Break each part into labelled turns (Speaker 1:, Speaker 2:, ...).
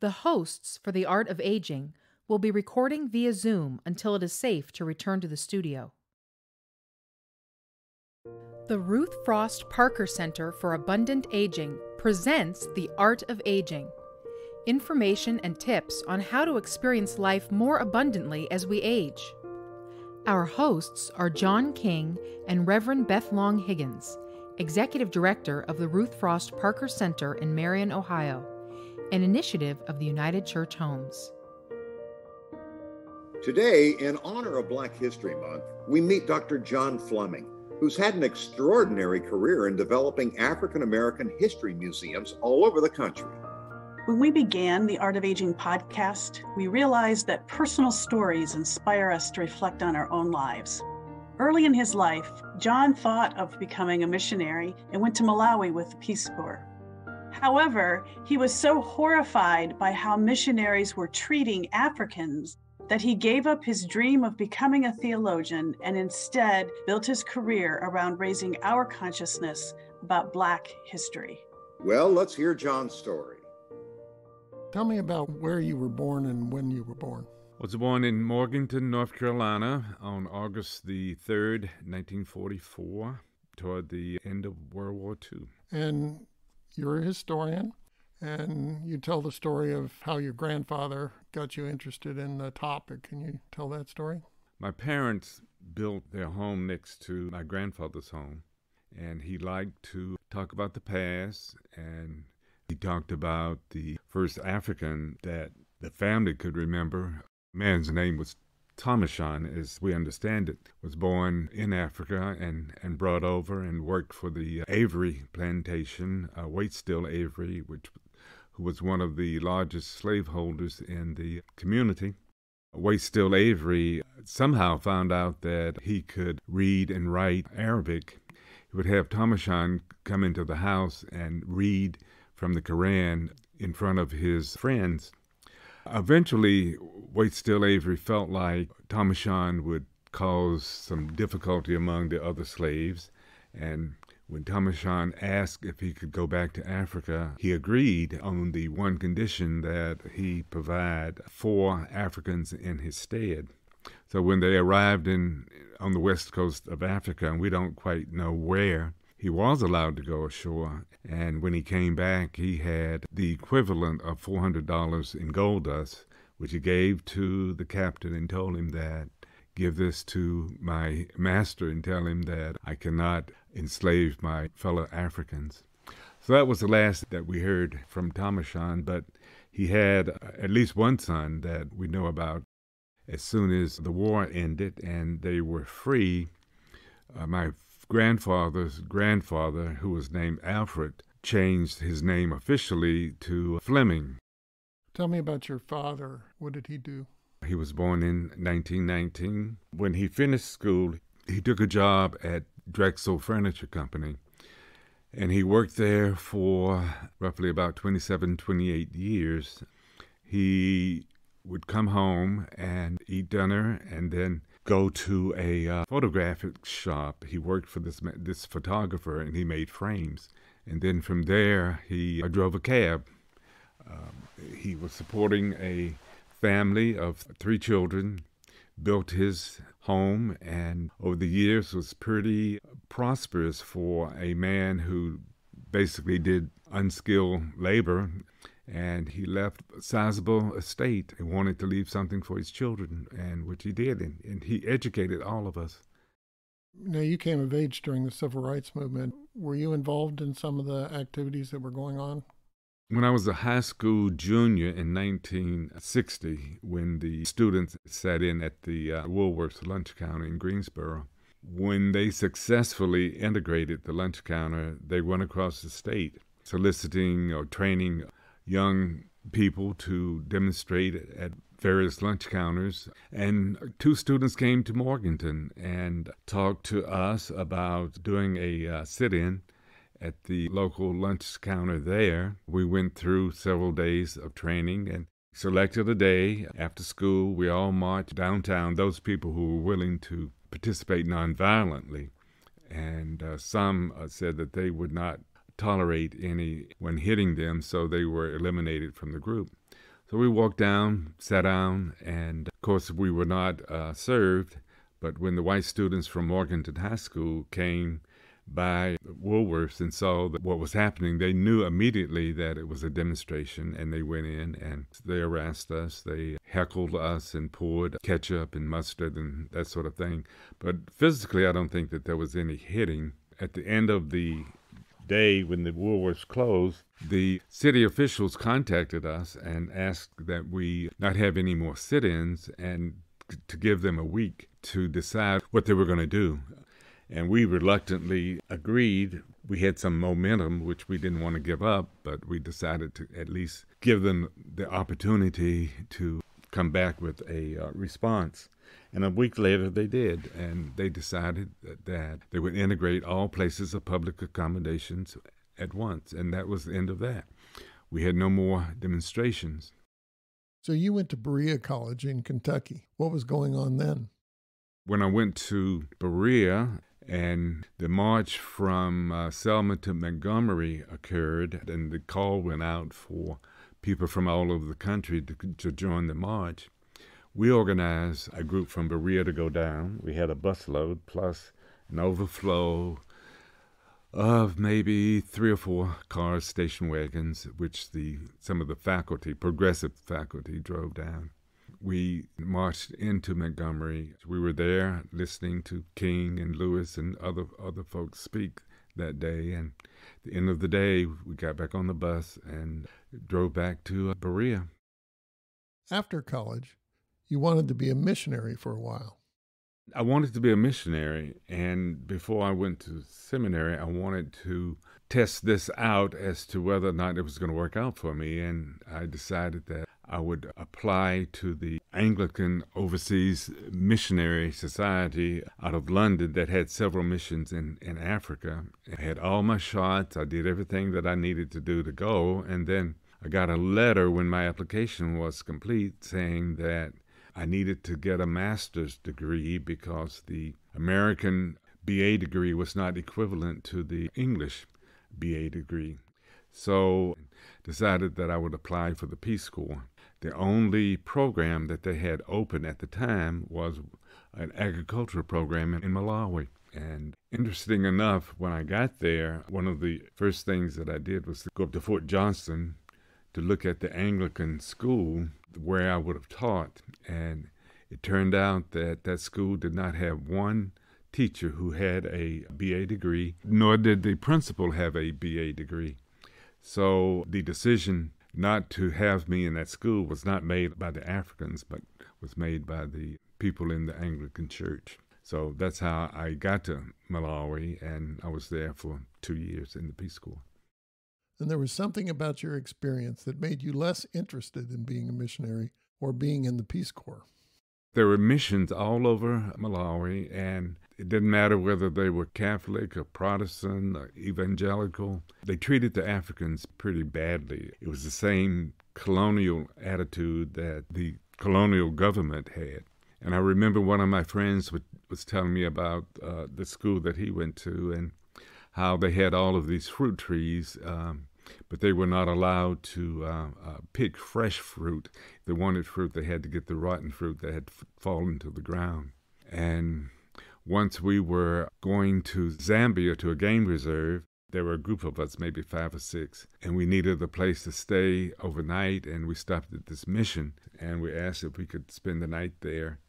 Speaker 1: The hosts for The Art of Aging will be recording via Zoom until it is safe to return to the studio. The Ruth Frost Parker Center for Abundant Aging presents The Art of Aging. Information and tips on how to experience life more abundantly as we age. Our hosts are John King and Reverend Beth Long Higgins, Executive Director of the Ruth Frost Parker Center in Marion, Ohio, an initiative of the United Church Homes.
Speaker 2: Today, in honor of Black History Month, we meet Dr. John Fleming, who's had an extraordinary career in developing African American history museums all over the country.
Speaker 3: When we began the Art of Aging podcast, we realized that personal stories inspire us to reflect on our own lives. Early in his life, John thought of becoming a missionary and went to Malawi with the Peace Corps. However, he was so horrified by how missionaries were treating Africans that he gave up his dream of becoming a theologian and instead built his career around raising our consciousness about Black history.
Speaker 2: Well, let's hear John's story.
Speaker 4: Tell me about where you were born and when you were born.
Speaker 5: I was born in Morganton, North Carolina on August the 3rd, 1944, toward the end of World War II.
Speaker 4: And you're a historian, and you tell the story of how your grandfather got you interested in the topic. Can you tell that story?
Speaker 5: My parents built their home next to my grandfather's home, and he liked to talk about the past, and he talked about the first African that the family could remember. The man's name was Thomashan, as we understand it, was born in Africa and brought over and worked for the Avery plantation, Waitstill Avery, who was one of the largest slaveholders in the community. Waitstill Avery somehow found out that he could read and write Arabic. He would have Thomashan come into the house and read from the Quran in front of his friends. Eventually, Waitstill Avery felt like Thomashan would cause some difficulty among the other slaves, and when Thomashan asked if he could go back to Africa, he agreed on the one condition that he provide 4 Africans in his stead. So when they arrived on the west coast of Africa, and we don't quite know where, he was allowed to go ashore, and when he came back, he had the equivalent of $400 in gold dust, which he gave to the captain and told him that, give this to my master and tell him that I cannot enslave my fellow Africans. So that was the last that we heard from Thomashan, but he had at least one son that we know about. As soon as the war ended and they were free, my grandfather's grandfather, who was named Alfred, changed his name officially to Fleming.
Speaker 4: Tell me about your father. What did he do?
Speaker 5: He was born in 1919. When he finished school, he took a job at Drexel Furniture Company, and he worked there for roughly about 27, 28 years. He would come home and eat dinner and then go to a photographic shop. He worked for this photographer, and he made frames. And then from there, he drove a cab. He was supporting a family of 3 children, built his home, and over the years was pretty prosperous for a man who basically did unskilled labor. And he left a sizable estate and wanted to leave something for his children, and which he did, and he educated all of us.
Speaker 4: Now, you came of age during the Civil Rights Movement. Were you involved in some of the activities that were going on?
Speaker 5: When I was a high school junior in 1960, when the students sat in at the Wilberforce lunch counter in Greensboro, when they successfully integrated the lunch counter, they went across the state soliciting or training young people to demonstrate at various lunch counters. And 2 students came to Morganton and talked to us about doing a sit-in at the local lunch counter there. We went through several days of training and selected a day after school. We all marched downtown, those people who were willing to participate nonviolently. And some said that they would not tolerate anyone hitting them, so they were eliminated from the group. So we walked down, sat down, and of course we were not served, but when the white students from Morganton High School came by Woolworths and saw what was happening, they knew immediately that it was a demonstration, and they went in and they harassed us. They heckled us and poured ketchup and mustard and that sort of thing. But physically, I don't think that there was any hitting. At the end of the day, when the Woolworths closed, the city officials contacted us and asked that we not have any more sit-ins and to give them a week to decide what they were going to do. And we reluctantly agreed. We had some momentum, which we didn't want to give up, but we decided to at least give them the opportunity to come back with a response. And a week later they did, and they decided that they would integrate all places of public accommodations at once, and that was the end of that. We had no more demonstrations.
Speaker 4: So you went to Berea College in Kentucky. What was going on then?
Speaker 5: When I went to Berea, and the march from Selma to Montgomery occurred, and the call went out for people from all over the country to join the march. We organized a group from Berea to go down. We had a busload plus an overflow of maybe 3 or 4 cars, station wagons, which some of the faculty, progressive faculty, drove down. We marched into Montgomery. We were there listening to King and Lewis and other folks speak that day. And at the end of the day, we got back on the bus and drove back to Berea.
Speaker 4: After college, you wanted to be a missionary for a while.
Speaker 5: I wanted to be a missionary, and before I went to seminary, I wanted to test this out as to whether or not it was going to work out for me, and I decided that I would apply to the Anglican Overseas Missionary Society out of London that had several missions in Africa. I had all my shots. I did everything that I needed to do to go, and then I got a letter when my application was complete saying that I needed to get a master's degree because the American BA degree was not equivalent to the English BA degree. So I decided that I would apply for the Peace Corps. The only program that they had open at the time was an agricultural program in Malawi. And interesting enough, when I got there, one of the first things that I did was to go up to Fort Johnson to look at the Anglican school where I would have taught. And it turned out that that school did not have one teacher who had a BA degree, nor did the principal have a BA degree. So the decision not to have me in that school was not made by the Africans, but was made by the people in the Anglican Church. So that's how I got to Malawi, and I was there for 2 years in the Peace Corps.
Speaker 4: And there was something about your experience that made you less interested in being a missionary or being in the Peace Corps.
Speaker 5: There were missions all over Malawi, and it didn't matter whether they were Catholic or Protestant or evangelical. They treated the Africans pretty badly. It was the same colonial attitude that the colonial government had. And I remember one of my friends was telling me about the school that he went to and how they had all of these fruit trees, but they were not allowed to pick fresh fruit. If they wanted fruit, they had to get the rotten fruit that had fallen to the ground. And once we were going to Zambia to a game reserve, there were a group of us, maybe 5 or 6, and we needed a place to stay overnight, and we stopped at this mission, and we asked if we could spend the night there.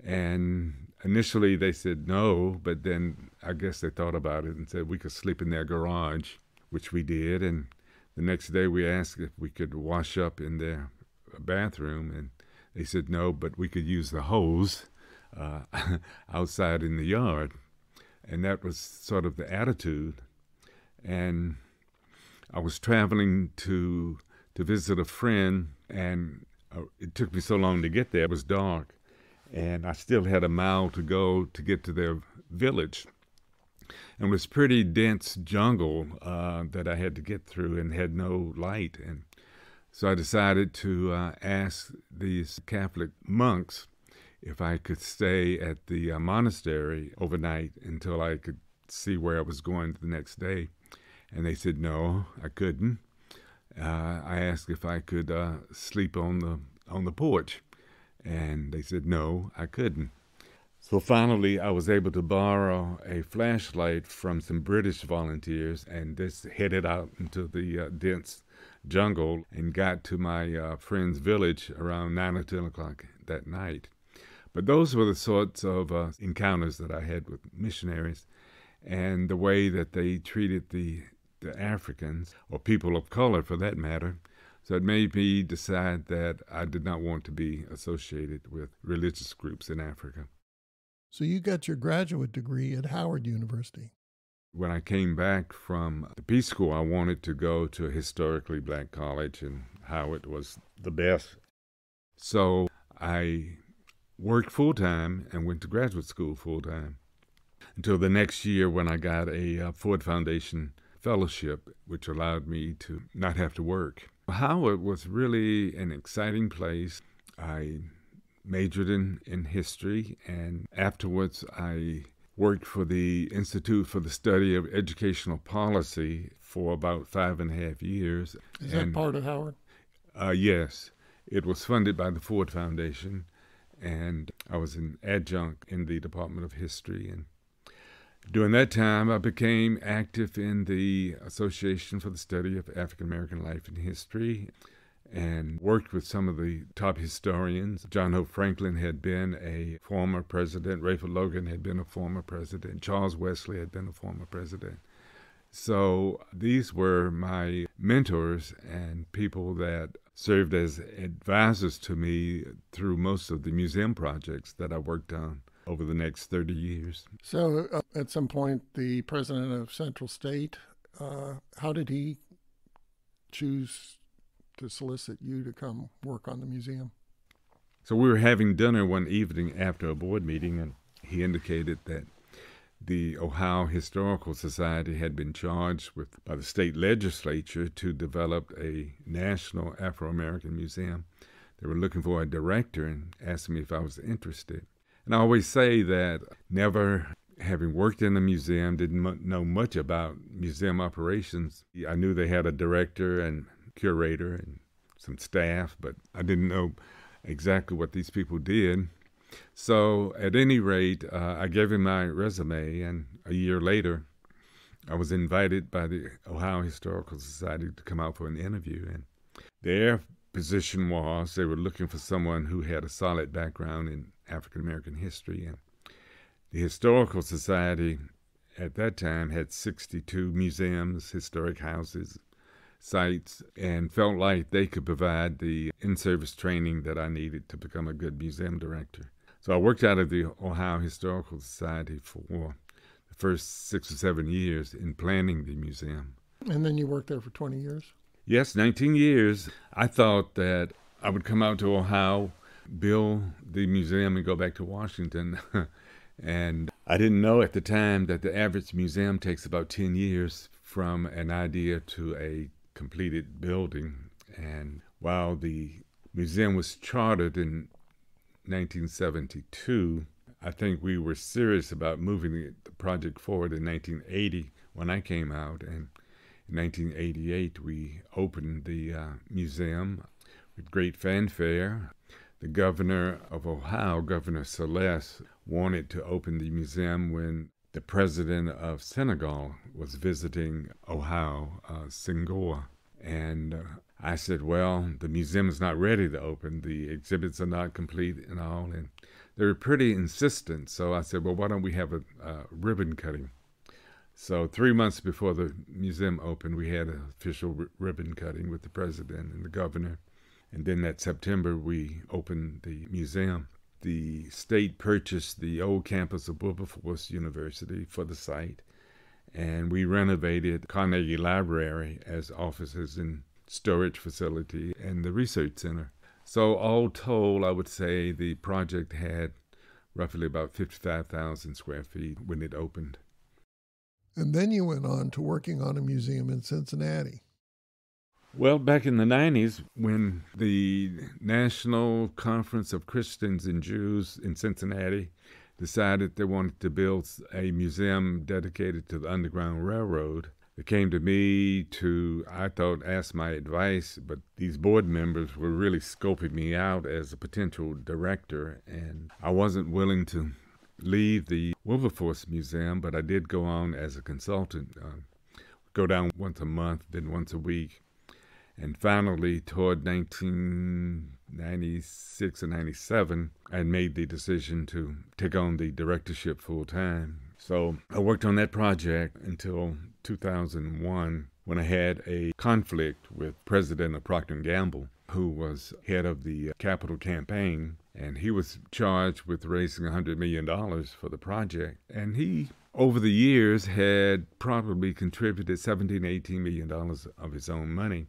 Speaker 5: And initially they said no, but then I guess they thought about it and said we could sleep in their garage, which we did. And the next day we asked if we could wash up in their bathroom, and they said no, but we could use the hose outside in the yard. And that was sort of the attitude. And I was traveling to visit a friend, and it took me so long to get there. It was dark, and I still had a mile to go to get to their village. And it was pretty dense jungle that I had to get through and had no light. And so I decided to ask these Catholic monks if I could stay at the monastery overnight until I could see where I was going the next day. And they said no, I couldn't. I asked if I could sleep on the porch, and they said no, I couldn't. So finally, I was able to borrow a flashlight from some British volunteers and just headed out into the dense jungle and got to my friend's village around 9 or 10 o'clock that night. But those were the sorts of encounters that I had with missionaries, and the way that they treated the Africans, or people of color for that matter. So it made me decide that I did not want to be associated with religious groups in Africa.
Speaker 4: So you got your graduate degree at Howard University.
Speaker 5: When I came back from the Peace Corps, I wanted to go to a historically black college, and Howard was the best. So I worked full-time and went to graduate school full-time until the next year when I got a Ford Foundation fellowship, which allowed me to not have to work. Howard was really an exciting place. I majored in history, and afterwards I worked for the Institute for the Study of Educational Policy for about 5.5 years.
Speaker 4: Is that part of Howard?
Speaker 5: Yes. It was funded by the Ford Foundation, and I was an adjunct in the Department of History. And during that time, I became active in the Association for the Study of African American Life and History and worked with some of the top historians. John Hope Franklin had been a former president. Rayford Logan had been a former president. Charles Wesley had been a former president. So these were my mentors and people that served as advisors to me through most of the museum projects that I worked on over the next 30 years.
Speaker 4: So at some point, the president of Central State, how did he choose to solicit you to come work on the museum?
Speaker 5: So we were having dinner one evening after a board meeting, and he indicated that the Ohio Historical Society had been charged by the state legislature to develop a national Afro-American museum. They were looking for a director and asked me if I was interested. And I always say that never having worked in a museum, didn't know much about museum operations. I knew they had a director and curator and some staff, but I didn't know exactly what these people did. So at any rate, I gave him my resume, and a year later, I was invited by the Ohio Historical Society to come out for an interview. And their position was they were looking for someone who had a solid background in African American history. And the Historical Society at that time had 62 museums, historic houses, sites, and felt like they could provide the in-service training that I needed to become a good museum director. So I worked out of the Ohio Historical Society for the first 6 or 7 years in planning the museum.
Speaker 4: And then you worked there for 20 years?
Speaker 5: Yes, 19 years. I thought that I would come out to Ohio, build the museum, and go back to Washington. And I didn't know at the time that the average museum takes about 10 years from an idea to a completed building. And while the museum was chartered in 1972, I think we were serious about moving the project forward in 1980 when I came out. And in 1988, we opened the museum with great fanfare. The governor of Ohio, Governor Celeste, wanted to open the museum when the president of Senegal was visiting Ohio, Senghor. And I said, well, the museum is not ready to open. The exhibits are not complete and all. And they were pretty insistent. So I said, well, why don't we have a ribbon cutting? So 3 months before the museum opened, we had an official ribbon cutting with the president and the governor. And then that September, we opened the museum. The state purchased the old campus of Wilberforce University for the site, and we renovated Carnegie Library as offices and storage facility and the research center. So all told, I would say the project had roughly about 55,000 square feet when it opened.
Speaker 4: And then you went on to working on a museum in Cincinnati.
Speaker 5: Well, back in the 90s, when the National Conference of Christians and Jews in Cincinnati decided they wanted to build a museum dedicated to the Underground Railroad, They came to me to, I thought, ask my advice, but these board members were really scoping me out as a potential director, and I wasn't willing to leave the Wilberforce Museum, but I did go on as a consultant, go down once a month, then once a week. And finally, toward 1996 or 97, I made the decision to take on the directorship full time. So I worked on that project until 2001, when I had a conflict with President of Procter & Gamble, who was head of the capital campaign, and he was charged with raising $100 million for the project. And he, over the years, had probably contributed $17, $18 million of his own money.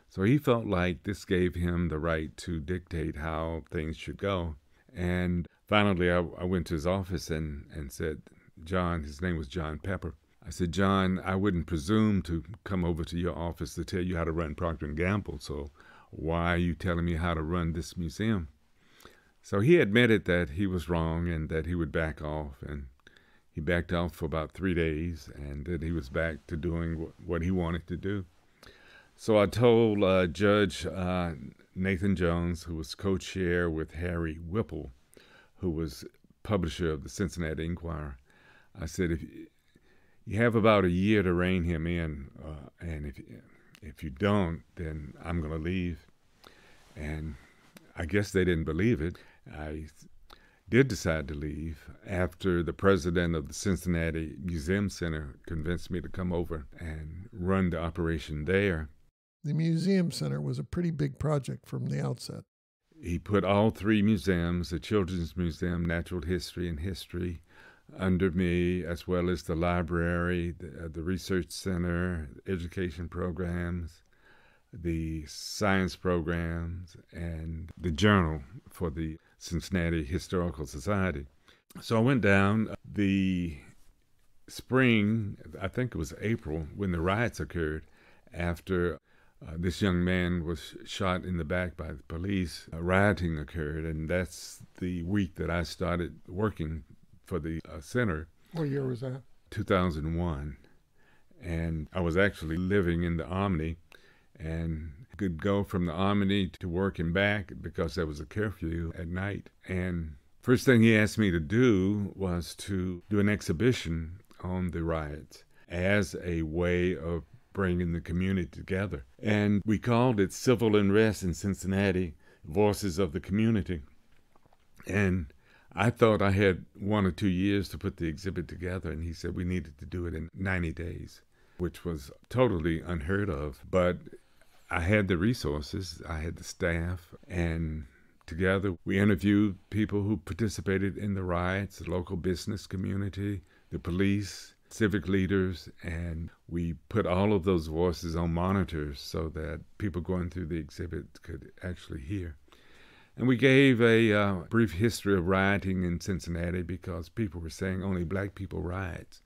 Speaker 5: So he felt like this gave him the right to dictate how things should go. And finally, I went to his office and said, John, his name was John Pepper. I said, John, I wouldn't presume to come over to your office to tell you how to run Procter & Gamble, so why are you telling me how to run this museum? So he admitted that he was wrong and that he would back off, and he backed off for about 3 days, and then he was back to doing what he wanted to do. So I told Judge Nathan Jones, who was co-chair with Harry Whipple, who was publisher of the Cincinnati Enquirer, I said, if you have about a year to rein him in, and if you don't, then I'm going to leave. And I guess they didn't believe it. I did decide to leave after the president of the Cincinnati Museum Center convinced me to come over and run the operation there.
Speaker 4: The Museum Center was a pretty big project from the outset.
Speaker 5: He put all 3 museums, the Children's Museum, Natural History, and History, under me, as well as the library, the research center, education programs, the science programs, and the journal for the Cincinnati Historical Society. So I went down the spring, I think it was April, when the riots occurred, after this young man was shot in the back by the police. Rioting occurred, and that's the week that I started working for the center.
Speaker 4: What year was that?
Speaker 5: 2001. And I was actually living in the Omni and could go from the Omni to work and back because there was a curfew at night. And first thing he asked me to do was to do an exhibition on the riots as a way of bringing the community together. And we called it Civil Unrest in Cincinnati, Voices of the Community. And I thought I had 1 or 2 years to put the exhibit together, and he said we needed to do it in 90 days, which was totally unheard of. But I had the resources, I had the staff, and together we interviewed people who participated in the riots, the local business community, the police, civic leaders, and we put all of those voices on monitors so that people going through the exhibit could actually hear. And we gave a brief history of rioting in Cincinnati because people were saying only black people riot.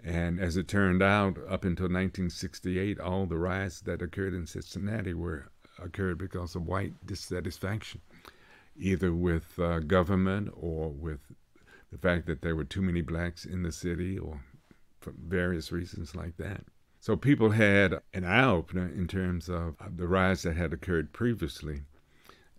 Speaker 5: And as it turned out, up until 1968, all the riots that occurred in Cincinnati occurred because of white dissatisfaction, either with government or with the fact that there were too many blacks in the city or for various reasons like that. So people had an eye-opener in terms of the riots that had occurred previously.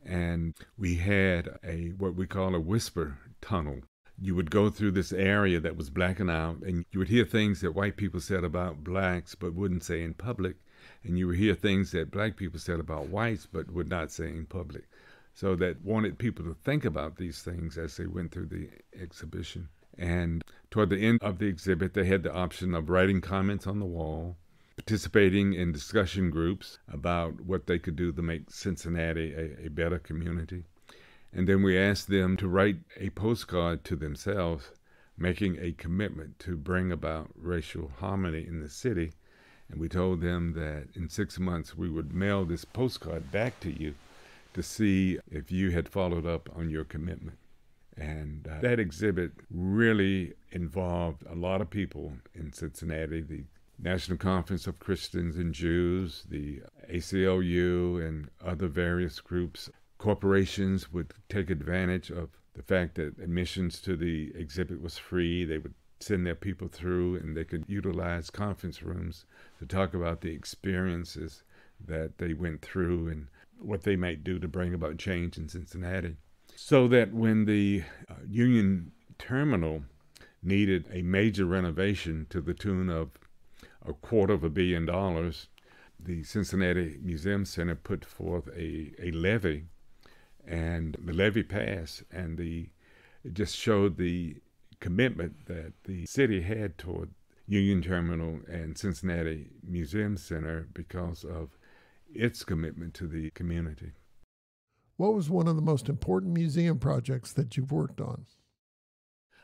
Speaker 5: And we had what we call a whisper tunnel. You would go through this area that was blackened out, and you would hear things that white people said about blacks but wouldn't say in public, and you would hear things that black people said about whites but would not say in public. So that wanted people to think about these things as they went through the exhibition. And toward the end of the exhibit, they had the option of writing comments on the wall, participating in discussion groups about what they could do to make Cincinnati a better community. And then we asked them to write a postcard to themselves, making a commitment to bring about racial harmony in the city. And we told them that in 6 months we would mail this postcard back to you to see if you had followed up on your commitment. And that exhibit really involved a lot of people in Cincinnati, the National Conference of Christians and Jews, the ACLU, and other various groups. Corporations would take advantage of the fact that admissions to the exhibit was free. They would send their people through, and they could utilize conference rooms to talk about the experiences that they went through and what they might do to bring about change in Cincinnati. So that when the Union Terminal needed a major renovation to the tune of $250 million, the Cincinnati Museum Center put forth a levy, and the levy passed, and it just showed the commitment that the city had toward Union Terminal and Cincinnati Museum Center because of its commitment to the community.
Speaker 4: What was one of the most important museum projects that you've worked on?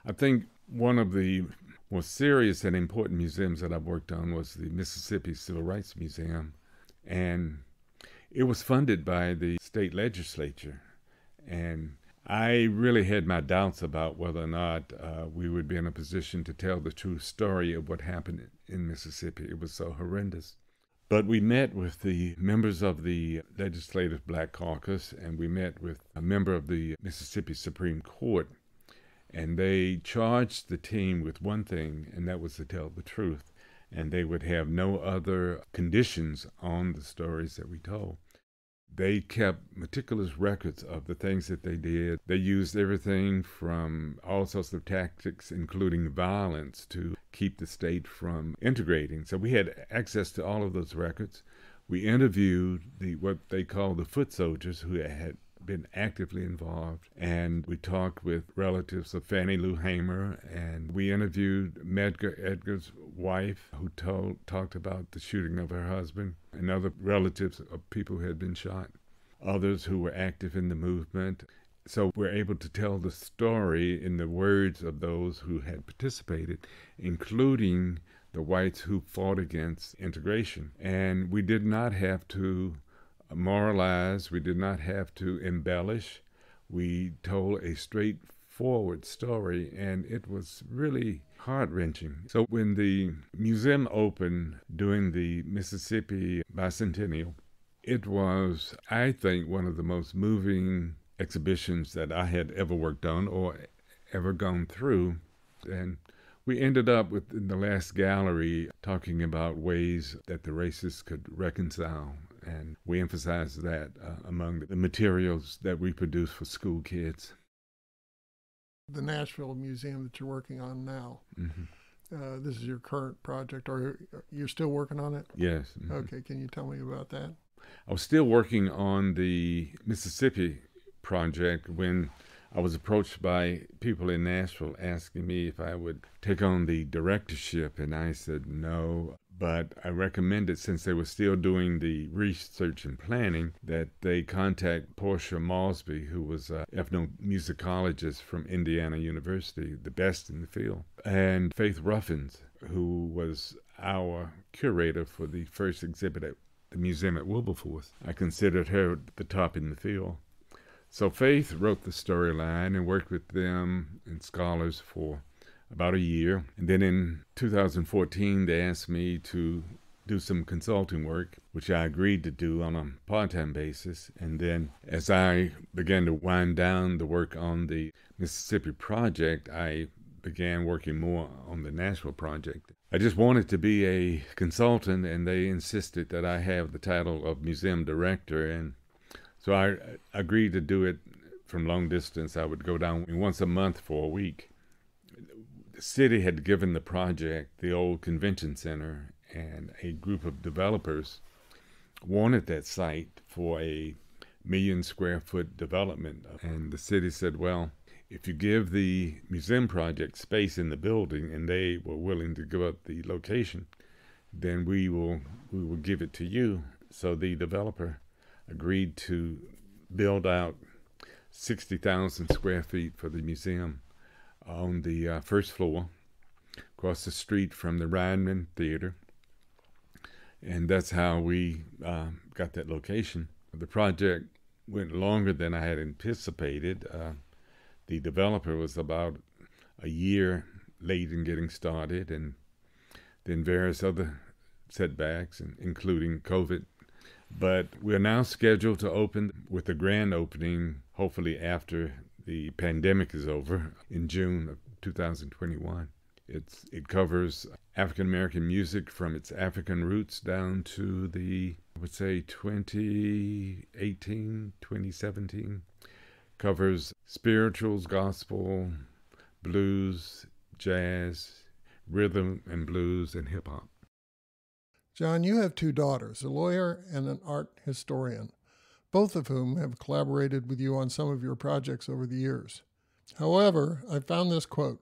Speaker 5: I think one of the more serious and important museums that I've worked on was the Mississippi Civil Rights Museum, and it was funded by the state legislature, and I really had my doubts about whether or not we would be in a position to tell the true story of what happened in Mississippi. It was so horrendous. But we met with the members of the Legislative Black Caucus, and we met with a member of the Mississippi Supreme Court, and they charged the team with one thing, and that was to tell the truth. And they would have no other conditions on the stories that we told. They kept meticulous records of the things that they did. They used everything from all sorts of tactics, including violence, to keep the state from integrating. So we had access to all of those records. We interviewed what they call the foot soldiers who had been actively involved, and we talked with relatives of Fannie Lou Hamer, and we interviewed Medgar Edgar's wife, who talked about the shooting of her husband, and other relatives of people who had been shot, others who were active in the movement. So we're able to tell the story in the words of those who had participated, including the whites who fought against integration. And we did not have to moralize, we did not have to embellish. We told a straightforward story, and it was really heart-wrenching. So when the museum opened during the Mississippi Bicentennial, it was, I think, one of the most moving exhibitions that I had ever worked on or ever gone through. And we ended up with, in the last gallery, talking about ways that the races could reconcile. And we emphasize that among the materials that we produce for school kids.
Speaker 4: The Nashville Museum that you're working on now, this is your current project, or you're still working on it?
Speaker 5: Yes.
Speaker 4: Okay, can you tell me about that?
Speaker 5: I was still working on the Mississippi project when I was approached by people in Nashville asking me if I would take on the directorship, and I said no. But I recommended, since they were still doing the research and planning, that they contact Portia Mosby, who was an ethnomusicologist from Indiana University, the best in the field, and Faith Ruffins, who was our curator for the first exhibit at the museum at Wilberforce. I considered her the top in the field. So Faith wrote the storyline and worked with them and scholars for about a year. And then in 2014, they asked me to do some consulting work, which I agreed to do on a part-time basis. And then as I began to wind down the work on the Mississippi project, I began working more on the Nashville project. I just wanted to be a consultant, and they insisted that I have the title of museum director. And so I agreed to do it from long distance. I would go down once a month for a week. The city had given the project the old convention center, and a group of developers wanted that site for a 1 million square foot development. And the city said, well, if you give the museum project space in the building, and they were willing to give up the location, then we will give it to you. So the developer agreed to build out 60,000 square feet for the museum on the first floor, across the street from the Ryman Theater. And that's how we got that location. The project went longer than I had anticipated. The developer was about a year late in getting started, and then various other setbacks, including COVID. But we're now scheduled to open with a grand opening, hopefully after the pandemic is over, in June of 2021. It covers African American music from its African roots down to the, I would say, 2018, 2017. Covers spirituals, gospel, blues, jazz, rhythm and blues, and hip hop.
Speaker 4: John, you have two daughters, a lawyer and an art historian, both of whom have collaborated with you on some of your projects over the years. However, I found this quote.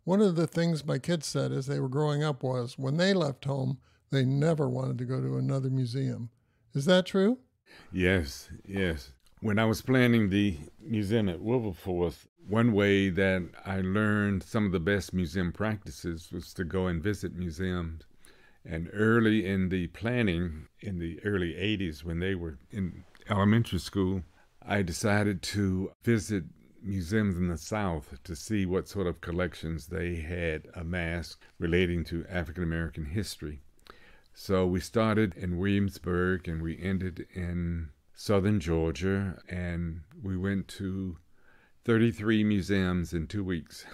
Speaker 4: One of the things my kids said as they were growing up was, when they left home, they never wanted to go to another museum. Is that true?
Speaker 5: Yes. When I was planning the museum at Wilberforce, one way that I learned some of the best museum practices was to go and visit museums. And early in the planning, in the early 80s, when they were in elementary school, I decided to visit museums in the South to see what sort of collections they had amassed relating to African American history. So we started in Williamsburg and we ended in southern Georgia, and we went to 33 museums in 2 weeks.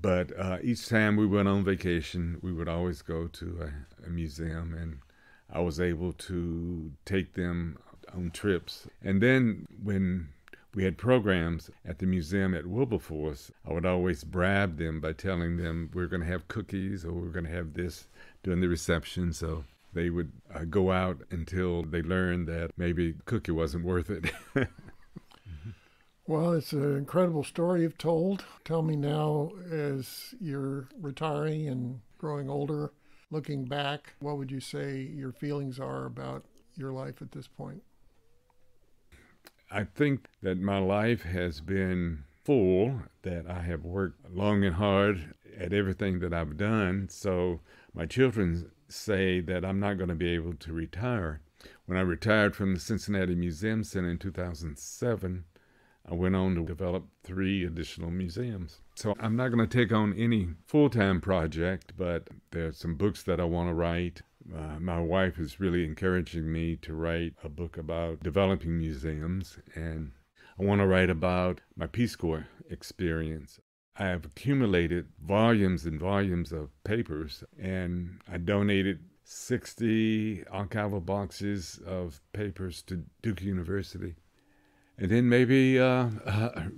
Speaker 5: But each time we went on vacation, we would always go to a museum, and I was able to take them on trips. And then when we had programs at the museum at Wilberforce, I would always bribe them by telling them we're going to have cookies or we're going to have this during the reception. So they would go out until they learned that maybe cookie wasn't worth it.
Speaker 4: Well, it's an incredible story you've told. Tell me now, as you're retiring and growing older, looking back, what would you say your feelings are about your life at this point?
Speaker 5: I think that my life has been full, that I have worked long and hard at everything that I've done. So my children say that I'm not going to be able to retire. When I retired from the Cincinnati Museum Center in 2007, I went on to develop 3 additional museums. So I'm not going to take on any full-time project, but there's some books that I want to write. My wife is really encouraging me to write a book about developing museums, and I want to write about my Peace Corps experience. I have accumulated volumes and volumes of papers, and I donated 60 archival boxes of papers to Duke University. And then maybe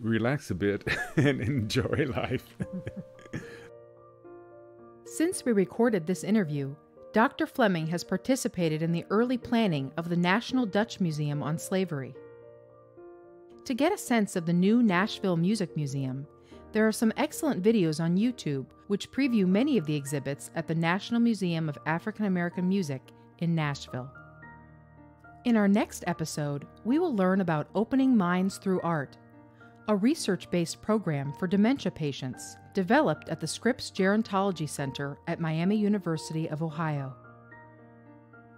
Speaker 5: relax a bit and enjoy life.
Speaker 1: Since we recorded this interview, Dr. Fleming has participated in the early planning of the National Dutch Museum on Slavery. To get a sense of the new Nashville Music Museum, there are some excellent videos on YouTube which preview many of the exhibits at the National Museum of African American Music in Nashville. In our next episode, we will learn about Opening Minds Through Art, a research-based program for dementia patients developed at the Scripps Gerontology Center at Miami University of Ohio.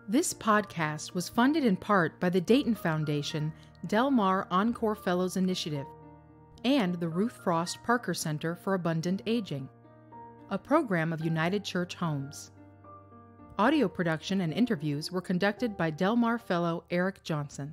Speaker 1: This podcast was funded in part by the Dayton Foundation Del Mar Encore Fellows Initiative and the Ruth Frost Parker Center for Abundant Aging, a program of United Church Homes. Audio production and interviews were conducted by Del Mar Fellow Eric Johnson.